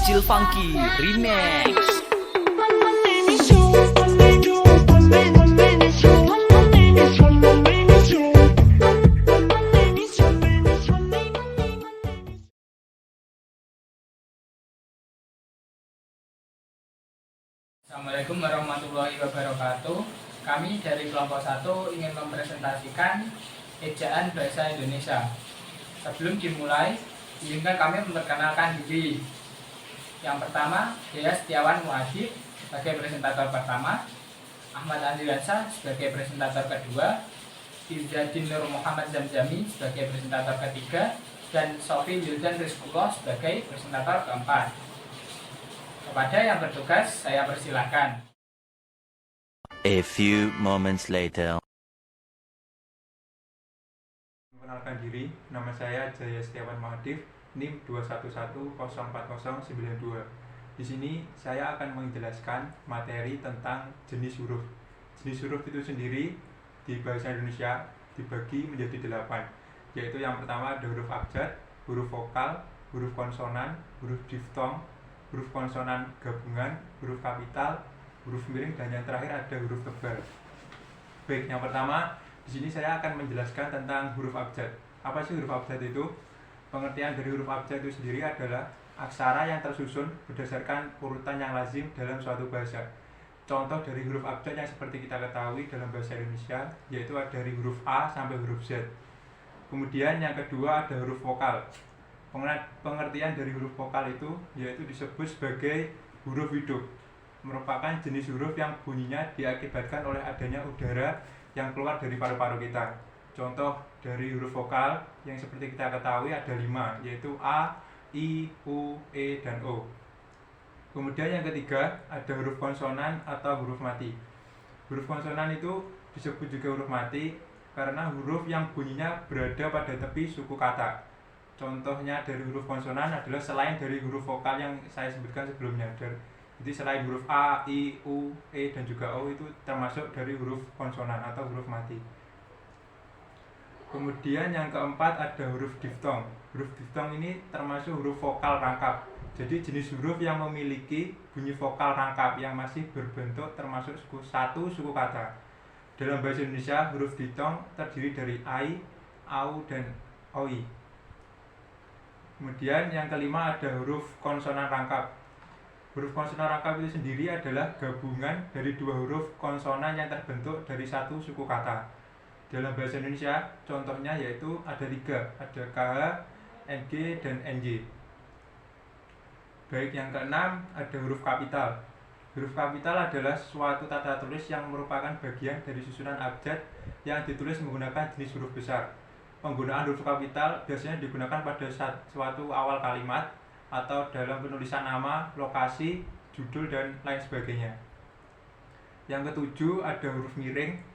Bocil Funky Remix. Assalamualaikum warahmatullahi wabarakatuh. Kami dari kelompok 1 ingin mempresentasikan ejaan bahasa Indonesia. Sebelum dimulai, izinkan kami memperkenalkan diri. Yang pertama, Dea Setiawan Muadib sebagai presentator pertama, Ahmad Andriansyah sebagai presentator kedua, Izzadin Nur Muhammad Zamzami sebagai presentator ketiga, dan Sofi Wildan Rizkullah sebagai presentator keempat. Kepada yang bertugas, saya persilahkan. A few moments later. Mengenalkan diri, nama saya Jaya Setiawan Muadib, NIM 211040092. Di sini saya akan menjelaskan materi tentang jenis huruf. Jenis huruf itu sendiri di bahasa Indonesia dibagi menjadi 8, yaitu yang pertama ada huruf abjad, huruf vokal, huruf konsonan, huruf diftong, huruf konsonan gabungan, huruf kapital, huruf miring, dan yang terakhir ada huruf tebal. Baik, yang pertama di sini saya akan menjelaskan tentang huruf abjad. Apa sih huruf abjad itu? Pengertian dari huruf abjad itu sendiri adalah aksara yang tersusun berdasarkan urutan yang lazim dalam suatu bahasa. Contoh dari huruf abjad yang seperti kita ketahui dalam bahasa Indonesia yaitu ada dari huruf A sampai huruf Z. Kemudian yang kedua ada huruf vokal. Pengertian dari huruf vokal itu yaitu disebut sebagai huruf hidup, merupakan jenis huruf yang bunyinya diakibatkan oleh adanya udara yang keluar dari paru-paru kita. Contoh dari huruf vokal yang seperti kita ketahui ada 5, yaitu A, I, U, E, dan O. Kemudian yang ketiga ada huruf konsonan atau huruf mati. Huruf konsonan itu disebut juga huruf mati karena huruf yang bunyinya berada pada tepi suku kata. Contohnya dari huruf konsonan adalah selain dari huruf vokal yang saya sebutkan sebelumnya. Jadi selain huruf A, I, U, E, dan juga O itu termasuk dari huruf konsonan atau huruf mati. Kemudian yang keempat ada huruf diftong. Huruf diftong ini termasuk huruf vokal rangkap. Jadi jenis huruf yang memiliki bunyi vokal rangkap yang masih berbentuk termasuk satu suku kata. Dalam bahasa Indonesia, huruf diftong terdiri dari ai, au, dan oi. Kemudian yang kelima ada huruf konsonan rangkap. Huruf konsonan rangkap itu sendiri adalah gabungan dari dua huruf konsonan yang terbentuk dari satu suku kata. Dalam bahasa Indonesia, contohnya yaitu ada 3, ada KH, NG, dan NJ. Baik, yang keenam ada huruf kapital. Huruf kapital adalah suatu tata tulis yang merupakan bagian dari susunan abjad yang ditulis menggunakan jenis huruf besar. Penggunaan huruf kapital biasanya digunakan pada suatu awal kalimat atau dalam penulisan nama, lokasi, judul, dan lain sebagainya. Yang ketujuh ada huruf miring.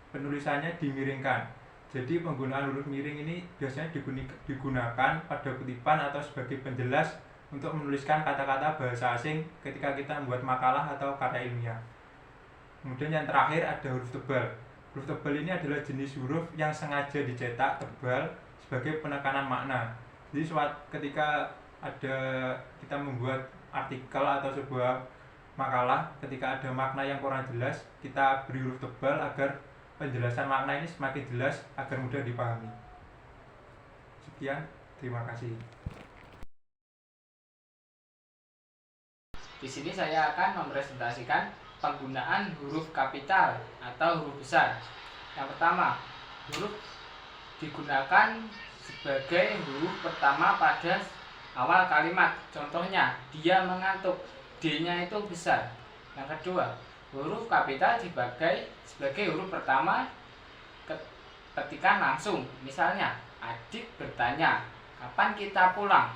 Penulisannya dimiringkan. Jadi penggunaan huruf miring ini biasanya digunakan pada kutipan atau sebagai penjelas untuk menuliskan kata-kata bahasa asing ketika kita membuat makalah atau karya ilmiah. Kemudian yang terakhir ada huruf tebal. Huruf tebal ini adalah jenis huruf yang sengaja dicetak tebal sebagai penekanan makna. Jadi ketika kita membuat artikel atau sebuah makalah, ketika ada makna yang kurang jelas, kita beri huruf tebal agar penjelasan makna ini semakin jelas agar mudah dipahami. Sekian, terima kasih. Di sini saya akan mempresentasikan penggunaan huruf kapital atau huruf besar. Yang pertama, huruf digunakan sebagai huruf pertama pada awal kalimat. Contohnya, dia mengantuk. D-nya itu besar. Yang kedua, huruf kapital sebagai huruf pertama ketika langsung. Misalnya, adik bertanya, kapan kita pulang?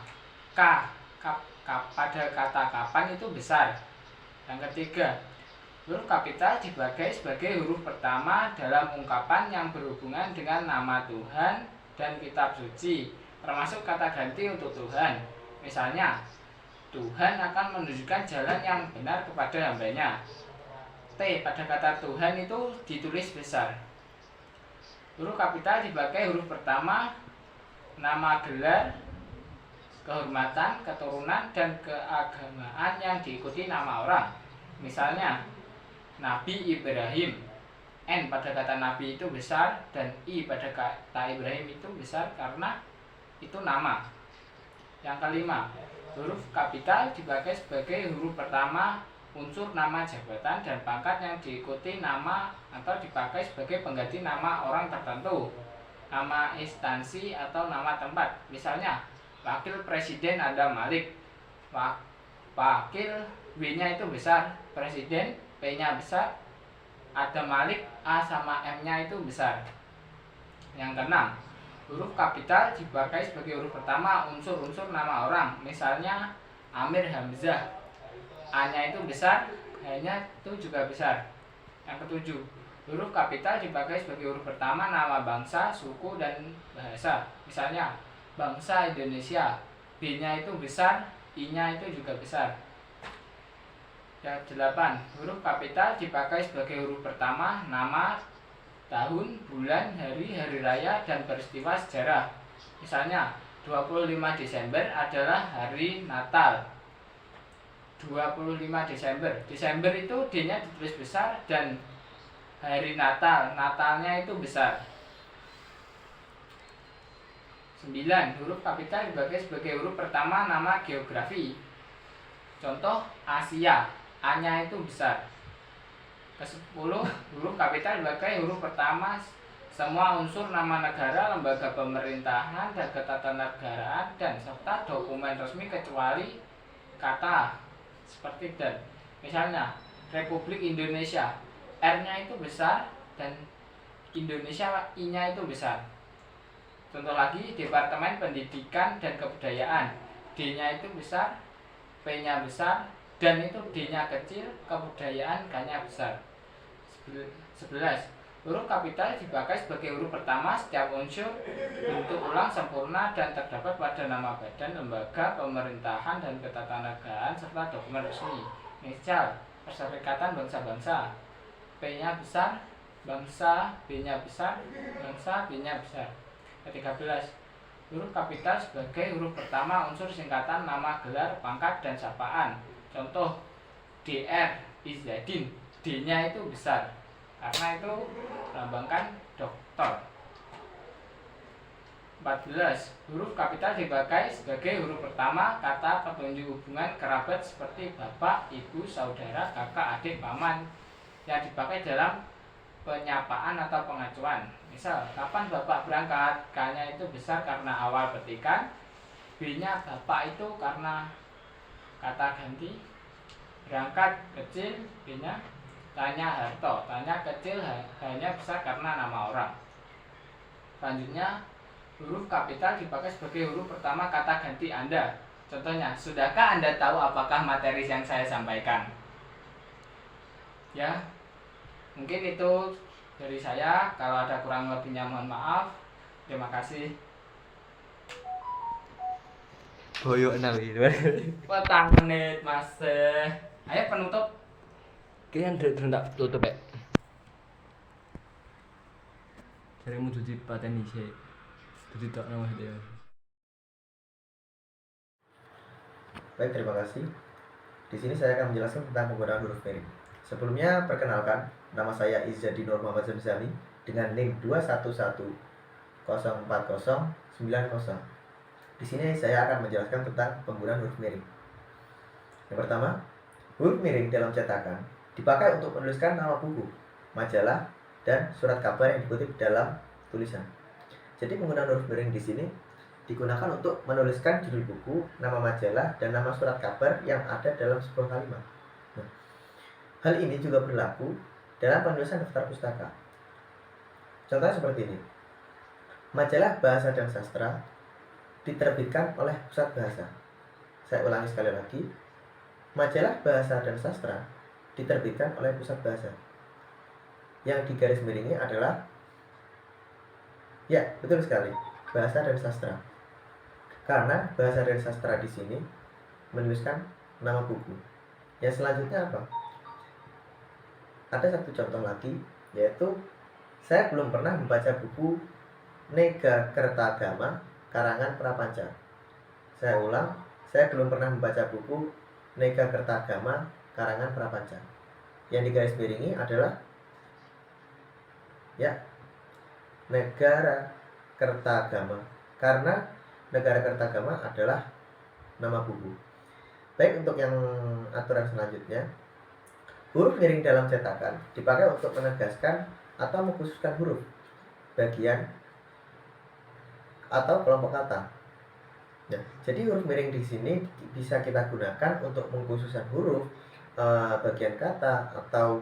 Pada kata kapan itu besar. Yang ketiga, huruf kapital sebagai huruf pertama dalam ungkapan yang berhubungan dengan nama Tuhan dan kitab suci, termasuk kata ganti untuk Tuhan. Misalnya, Tuhan akan menunjukkan jalan yang benar kepada hambanya. T pada kata Tuhan itu ditulis besar. Huruf kapital sebagai huruf pertama nama gelar kehormatan, keturunan, dan keagamaan yang diikuti nama orang. Misalnya, Nabi Ibrahim. N pada kata Nabi itu besar dan I pada kata Ibrahim itu besar karena itu nama. Yang kelima, huruf kapital dipakai sebagai huruf pertama unsur nama jabatan dan pangkat yang diikuti nama atau dipakai sebagai pengganti nama orang tertentu, nama instansi atau nama tempat. Misalnya, Wakil Presiden Adam Malik. Wakil W-nya itu besar, Presiden P-nya besar, Adam Malik A sama M-nya itu besar. Yang keenam, huruf kapital dipakai sebagai huruf pertama unsur-unsur nama orang. Misalnya Amir Hamzah, A-nya itu besar, H-nya itu juga besar. Yang ketujuh, huruf kapital dipakai sebagai huruf pertama nama bangsa, suku, dan bahasa. Misalnya bangsa Indonesia, B-nya itu besar, I-nya itu juga besar. Yang delapan, huruf kapital dipakai sebagai huruf pertama nama, tahun, bulan, hari, hari raya, dan peristiwa sejarah. Misalnya 25 Desember adalah hari Natal. 25 Desember. Desember itu D-nya ditulis besar dan hari Natal, Natalnya itu besar. 9. Huruf kapital dipakai sebagai huruf pertama nama geografi. Contoh Asia, A-nya itu besar. Ke-10, huruf kapital dipakai huruf pertama semua unsur nama negara, lembaga pemerintahan, dan ketatanegaraan dan serta dokumen resmi kecuali kata seperti dan. Misalnya Republik Indonesia, R-nya itu besar dan Indonesia I-nya itu besar. Contoh lagi, Departemen Pendidikan dan Kebudayaan, D-nya itu besar, P-nya besar, dan itu D-nya kecil, kebudayaan K-nya besar. 11. Huruf kapital dipakai sebagai huruf pertama setiap unsur bentuk ulang sempurna dan terdapat pada nama badan, lembaga, pemerintahan, dan ketatanegaraan serta dokumen resmi. Misal, Perserikatan Bangsa-Bangsa, P-nya besar, bangsa, B-nya besar, bangsa, B-nya besar. Ke-13. Huruf kapital sebagai huruf pertama unsur singkatan nama gelar, pangkat, dan sapaan. Contoh DR Izadin, D-nya itu besar karena itu melambangkan dokter. 14. Huruf kapital dipakai sebagai huruf pertama kata petunjuk hubungan kerabat seperti bapak, ibu, saudara, kakak, adik, paman yang dipakai dalam penyapaan atau pengacuan. Misal, kapan bapak berangkat? K-nya itu besar karena awal petikan, B-nya bapak itu karena kata ganti, berangkat kecil, B-nya tanya harto, tanya kecil, H-nya besar karena nama orang. Selanjutnya, huruf kapital dipakai sebagai huruf pertama kata ganti Anda. Contohnya, sudahkah Anda tahu apakah materi yang saya sampaikan? Ya, mungkin itu dari saya. Kalau ada kurang lebihnya mohon maaf. Terima kasih. Boyok nawi. Petang menit mas. Ayo penutup. Kalian tidak tutup ya? Cari mau cuci paten nih sih. Jadi tak nama dia. Baik, terima kasih. Di sini saya akan menjelaskan tentang penggunaan huruf miring. Sebelumnya, perkenalkan, nama saya Izzadin Nur Muhammad Zamzami dengan NIM 211040990. Di sini saya akan menjelaskan tentang penggunaan huruf miring. Yang pertama, huruf miring dalam cetakan dipakai untuk menuliskan nama buku, majalah, dan surat kabar yang dikutip dalam tulisan. Jadi penggunaan huruf miring di sini digunakan untuk menuliskan judul buku, nama majalah, dan nama surat kabar yang ada dalam sebuah kalimat. Nah, hal ini juga berlaku dalam penulisan daftar pustaka. Contohnya seperti ini. Majalah Bahasa dan Sastra diterbitkan oleh Pusat Bahasa. Saya ulangi sekali lagi. Majalah Bahasa dan Sastra diterbitkan oleh Pusat Bahasa. Yang digaris miringi adalah, ya, betul sekali, Bahasa dan Sastra. Karena Bahasa dan Sastra di sini menuliskan nama buku. Yang selanjutnya apa? Ada satu contoh lagi, yaitu saya belum pernah membaca buku Nega Kertagama karangan Prapanca. Saya ulang, saya belum pernah membaca buku Nega Kertagama karangan Prapanca. Yang digarisbawahi adalah Negara Kertagama, karena Negara Kertagama adalah nama buku. Baik, untuk yang aturan selanjutnya, huruf miring dalam cetakan dipakai untuk menegaskan atau mengkhususkan huruf, bagian, atau kelompok kata. Nah, jadi huruf miring di sini bisa kita gunakan untuk mengkhususkan huruf, bagian kata, atau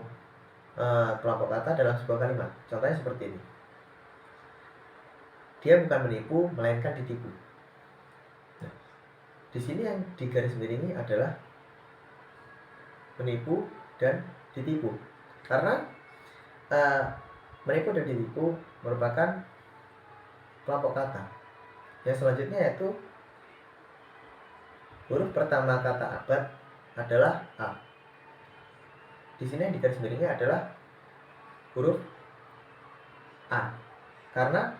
kelompok kata dalam sebuah kalimat. Contohnya seperti ini. Dia bukan menipu, melainkan ditipu. Nah, di sini yang digarisbawahi adalah menipu dan ditipu. Karena menipu dan ditipu merupakan kelompok kata. Yang selanjutnya yaitu huruf pertama kata abad adalah A. Di sini yang digarisbawahi adalah huruf A, karena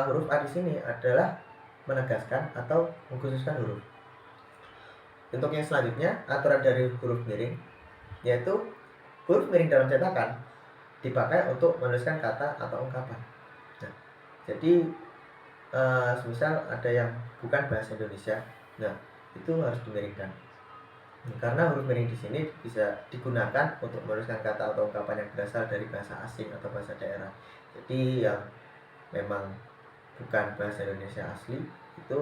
huruf A di sini adalah menegaskan atau mengkhususkan huruf. Untuk yang selanjutnya, aturan dari huruf miring, yaitu huruf miring dalam cetakan dipakai untuk menuliskan kata atau ungkapan. Nah, jadi semisal ada yang bukan bahasa Indonesia, nah itu harus dimiringkan. Karena huruf miring di sini bisa digunakan untuk menuliskan kata atau ungkapan yang berasal dari bahasa asing atau bahasa daerah. Jadi yang memang bukan bahasa Indonesia asli itu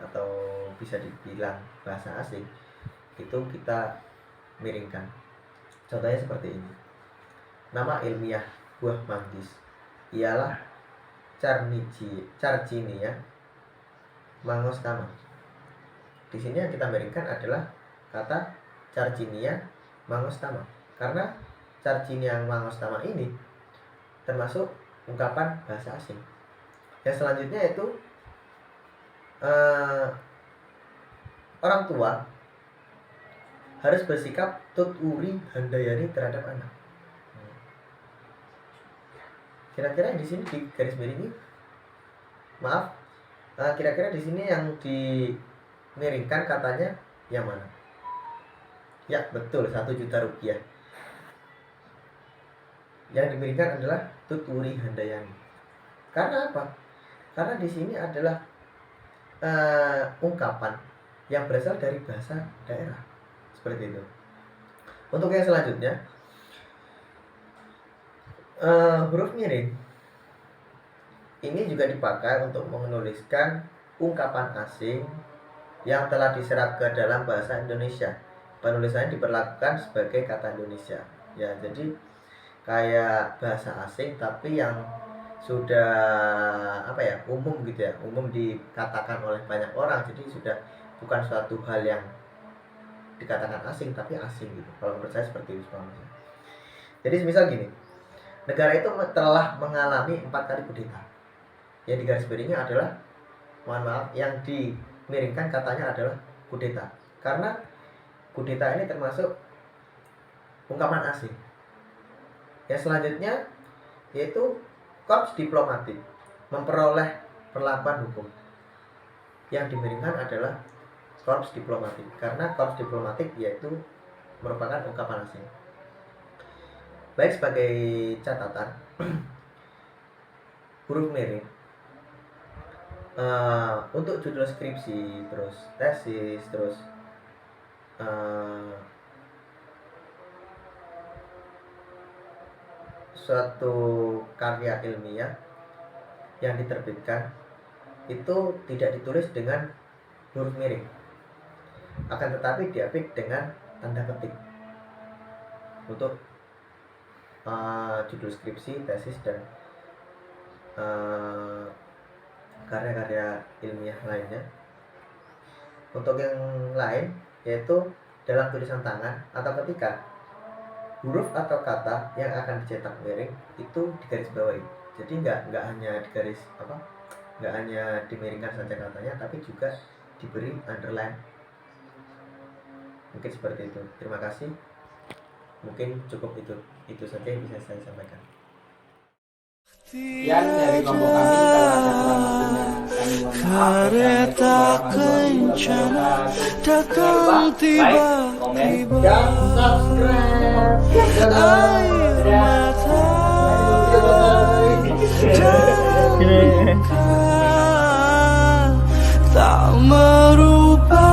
atau bisa dibilang bahasa asing itu kita miringkan. Contohnya seperti ini. Nama ilmiah buah manggis ialah Carcinia mangostama. Di sini yang kita miringkan adalah kata Carcinia mangostama, karena Carcinia mangostama ini termasuk ungkapan bahasa asing. Yang selanjutnya yaitu orang tua harus bersikap tuturi handayani terhadap anak. Kira-kira di sini di garis bawahi, kira-kira di sini yang dimiringkan katanya yang mana? Ya betul, 1 juta rupiah. Yang dimiringkan adalah tuturi handayani. Karena apa? Karena di sini adalah ungkapan yang berasal dari bahasa daerah, seperti itu. Untuk yang selanjutnya, huruf miring ini juga dipakai untuk menuliskan ungkapan asing yang telah diserap ke dalam bahasa Indonesia. Penulisannya diperlakukan sebagai kata Indonesia. Ya, jadi kayak bahasa asing tapi yang sudah umum gitu ya, umum dikatakan oleh banyak orang, jadi sudah bukan suatu hal yang dikatakan asing tapi asing gitu. Kalau menurut saya seperti itu. Jadi misal gini, negara itu telah mengalami 4 kali kudeta. Yang digarisbawahi adalah, yang dimiringkan katanya adalah kudeta, karena kudeta ini termasuk ungkapan asing. Yang selanjutnya yaitu korps diplomatik memperoleh perlakuan hukum. Yang dimiringkan adalah korps diplomatik, karena korps diplomatik yaitu merupakan ungkapan asing. Baik, sebagai catatan, huruf miring untuk judul skripsi, terus tesis, terus suatu karya ilmiah yang diterbitkan itu tidak ditulis dengan huruf miring, akan tetapi diapit dengan tanda ketik untuk judul skripsi, tesis, dan karya-karya ilmiah lainnya. Untuk yang lain yaitu dalam tulisan tangan atau ketika huruf atau kata yang akan dicetak miring itu digarisbawahi. Jadi nggak hanya dimiringkan saja katanya, tapi juga diberi underline. Mungkin seperti itu. Terima kasih. Mungkin cukup itu saja yang bisa saya sampaikan. Sekian dari kelompok kami. Kalau ada kurang lebihnya kami mohon maaf. kencana datang tiba-tiba. Dan subscribe. Air mata dan luka tak merubah